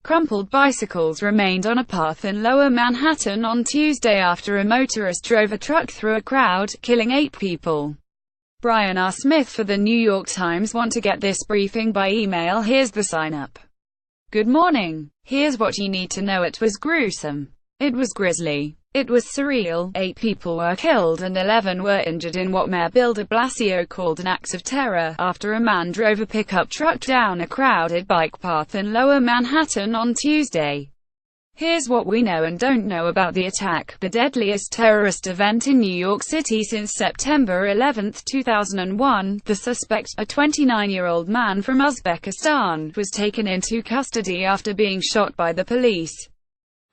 Crumpled bicycles remained on a path in Lower Manhattan on Tuesday after a motorist drove a truck through a crowd, killing 8 people. Bryan R. Smith for The New York Times. Want to get this briefing by email? Here's the sign-up. Good morning. Here's what you need to know. It was gruesome. It was grisly. It was surreal. 8 people were killed and 11 were injured in what Mayor Bill de Blasio called an act of terror, after a man drove a pickup truck down a crowded bike path in Lower Manhattan on Tuesday. Here's what we know and don't know about the attack: the deadliest terrorist event in New York City since September 11, 2001. The suspect, a 29-year-old man from Uzbekistan, was taken into custody after being shot by the police.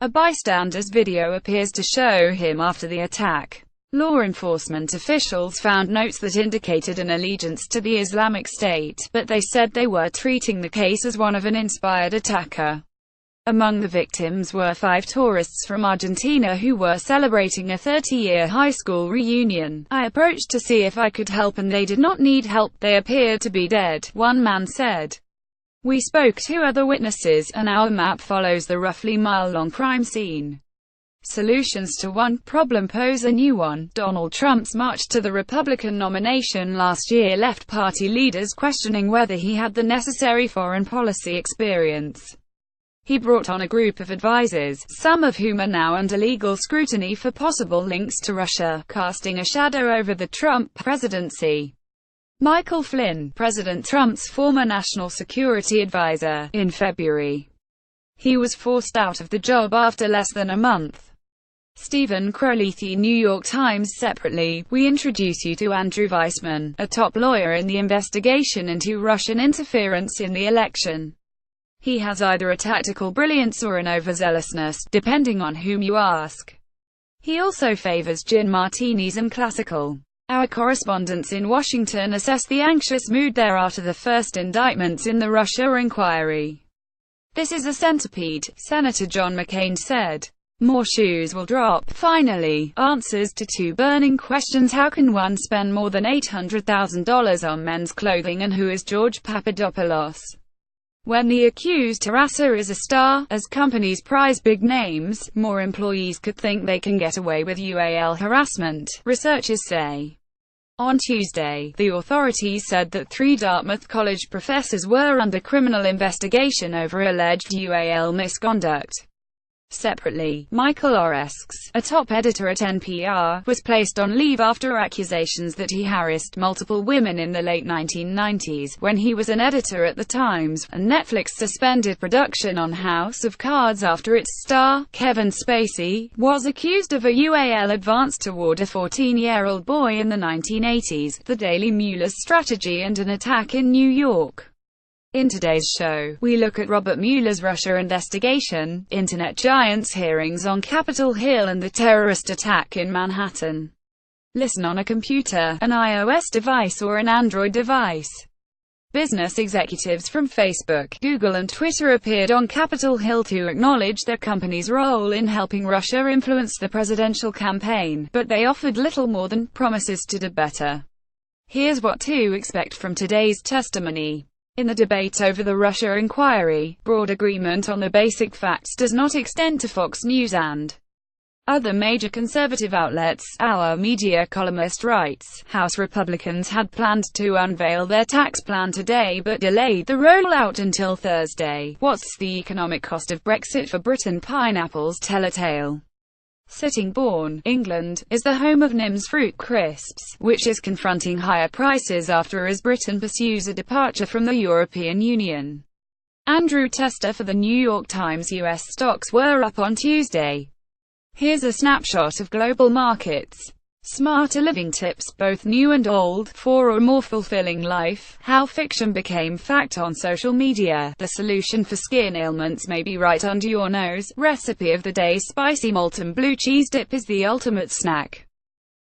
A bystander's video appears to show him after the attack. Law enforcement officials found notes that indicated an allegiance to the Islamic State, but they said they were treating the case as one of an inspired attacker. Among the victims were 5 tourists from Argentina who were celebrating a 30-year high school reunion. I approached to see if I could help and they did not need help. They appeared to be dead, one man said. We spoke to other witnesses, and our map follows the roughly mile-long crime scene. Solutions to one problem pose a new one. Donald Trump's march to the Republican nomination last year left party leaders questioning whether he had the necessary foreign policy experience. He brought on a group of advisors, some of whom are now under legal scrutiny for possible links to Russia, casting a shadow over the Trump presidency. Michael Flynn, President Trump's former national security advisor, in February. He was forced out of the job after less than a month. Stephen Crowley, The New York Times. Separately, we introduce you to Andrew Weissman, a top lawyer in the investigation into Russian interference in the election. He has either a tactical brilliance or an overzealousness, depending on whom you ask. He also favors gin martinis and classical. Our correspondents in Washington assess the anxious mood there after the first indictments in the Russia inquiry. This is a centipede, Senator John McCain said. More shoes will drop. Finally, answers to 2 burning questions. How can one spend more than $800,000 on men's clothing, and who is George Papadopoulos? When the accused harasser is a star, as companies prize big names, more employees could think they can get away with UAL harassment, researchers say. On Tuesday, the authorities said that 3 Dartmouth College professors were under criminal investigation over alleged UAL misconduct. Separately, Michael R, a top editor at NPR, was placed on leave after accusations that he harassed multiple women in the late 1990s, when he was an editor at the Times, and Netflix suspended production on House of Cards after its star, Kevin Spacey, was accused of a UAL advance toward a 14-year-old boy in the 1980s, the Daily Mueller's strategy and an attack in New York. In today's show, we look at Robert Mueller's Russia investigation, internet giants' hearings on Capitol Hill, and the terrorist attack in Manhattan. Listen on a computer, an iOS device or an Android device. Business executives from Facebook, Google and Twitter appeared on Capitol Hill to acknowledge their company's role in helping Russia influence the presidential campaign, but they offered little more than promises to do better. Here's what to expect from today's testimony. In the debate over the Russia inquiry, broad agreement on the basic facts does not extend to Fox News and other major conservative outlets. Our media columnist writes, House Republicans had planned to unveil their tax plan today but delayed the rollout until Thursday. What's the economic cost of Brexit for Britain? Pineapples tell a tale. Sittingbourne, England, is the home of Nim's Fruit Crisps, which is confronting higher prices after as Britain pursues a departure from the European Union. Andrew Tester for The New York Times. U.S. stocks were up on Tuesday. Here's a snapshot of global markets. Smarter living tips, both new and old, for a more fulfilling life. How fiction became fact on social media. The solution for skin ailments may be right under your nose. Recipe of the day: spicy molten blue cheese dip is the ultimate snack.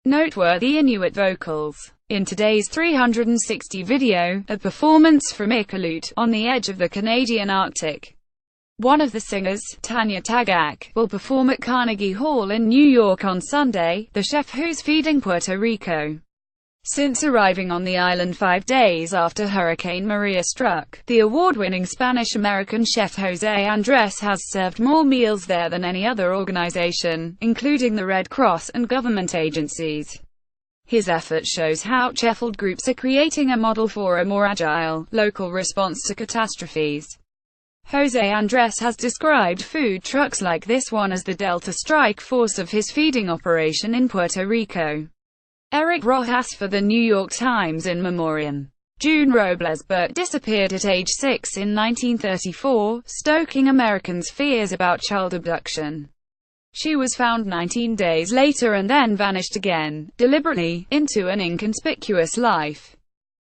Noteworthy Inuit vocals. In today's 360 video, a performance from Iqaluit, on the edge of the Canadian Arctic. One of the singers, Tanya Tagak, will perform at Carnegie Hall in New York on Sunday, the chef who's feeding Puerto Rico. Since arriving on the island 5 days after Hurricane Maria struck, the award-winning Spanish-American chef José Andrés has served more meals there than any other organization, including the Red Cross and government agencies. His effort shows how chefled groups are creating a model for a more agile, local response to catastrophes. José Andrés has described food trucks like this one as the Delta Strike Force of his feeding operation in Puerto Rico. Eric Rojas for the New York Times in memoriam. June Robles Burke disappeared at age 6 in 1934, stoking Americans' fears about child abduction. She was found 19 days later and then vanished again, deliberately, into an inconspicuous life.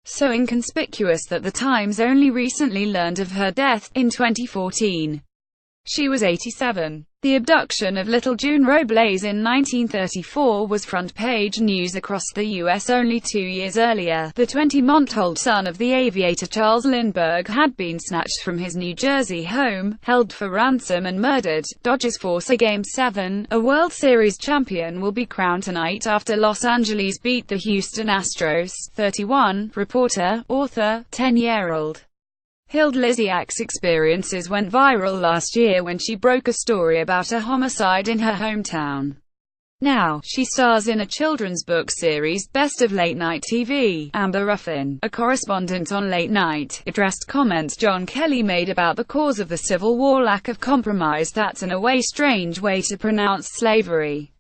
So inconspicuous that the Times only recently learned of her death, in 2014. She was 87. The abduction of little June Robles in 1934 was front-page news across the U.S. Only 2 years earlier, the 20-month-old son of the aviator Charles Lindbergh had been snatched from his New Jersey home, held for ransom and murdered. Dodgers force a Game 7. A World Series champion will be crowned tonight after Los Angeles beat the Houston Astros. 31. Reporter, author, 10-year-old Hilde Lysiak's experiences went viral last year when she broke a story about a homicide in her hometown. Now, she stars in a children's book series, Best of Late Night TV. Amber Ruffin, a correspondent on Late Night, addressed comments John Kelly made about the cause of the Civil War: lack of compromise. That's in a way strange way to pronounce slavery.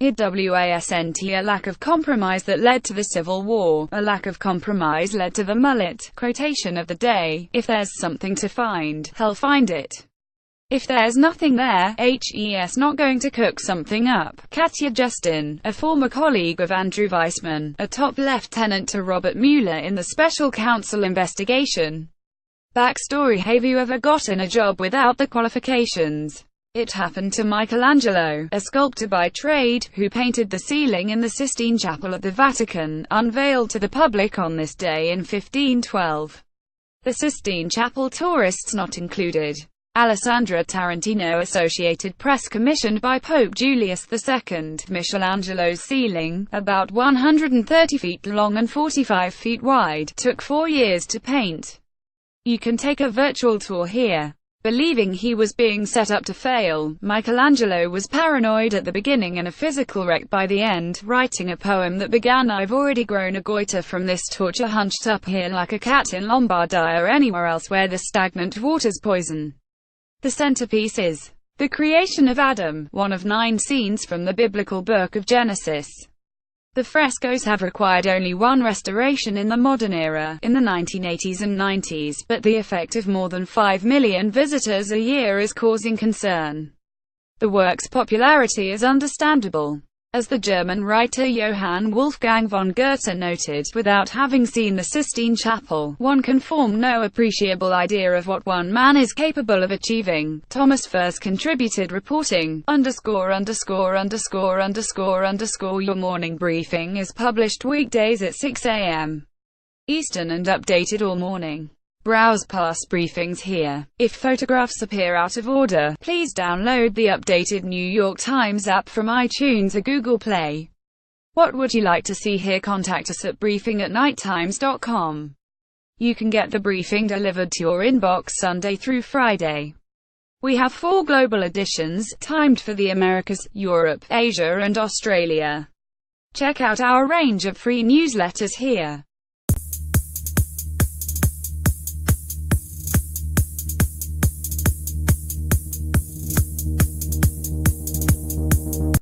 Wasn't a lack of compromise that led to the Civil War. A lack of compromise led to the mullet. Quotation of the day: if there's something to find, hell find it. If there's nothing there, he's not going to cook something up. Katya Justin, a former colleague of Andrew Weissman, a top lieutenant to Robert Mueller in the special counsel investigation. Backstory: have you ever gotten a job without the qualifications? It happened to Michelangelo, a sculptor by trade, who painted the ceiling in the Sistine Chapel at the Vatican, unveiled to the public on this day in 1512. The Sistine Chapel, tourists not included. Alessandra Tarantino, Associated Press, commissioned by Pope Julius II. Michelangelo's ceiling, about 130 feet long and 45 feet wide, took 4 years to paint. You can take a virtual tour here. Believing he was being set up to fail, Michelangelo was paranoid at the beginning and a physical wreck by the end, writing a poem that began, "I've already grown a goiter from this torture, hunched up here like a cat in Lombardy or anywhere else where the stagnant water's poison." The centerpiece is the creation of Adam, one of 9 scenes from the biblical book of Genesis. The frescoes have required only one restoration in the modern era, in the 1980s and 90s, but the effect of more than 5 million visitors a year is causing concern. The work's popularity is understandable. As the German writer Johann Wolfgang von Goethe noted, without having seen the Sistine Chapel, one can form no appreciable idea of what one man is capable of achieving. Thomas first contributed reporting, _______. Your morning briefing is published weekdays at 6 a.m. Eastern and updated all morning. Browse past briefings here. If photographs appear out of order, please download the updated New York Times app from iTunes or Google Play. What would you like to see here? Contact us at briefing@nighttimes.com. You can get the briefing delivered to your inbox Sunday through Friday. We have 4 global editions, timed for the Americas, Europe, Asia and Australia. Check out our range of free newsletters here.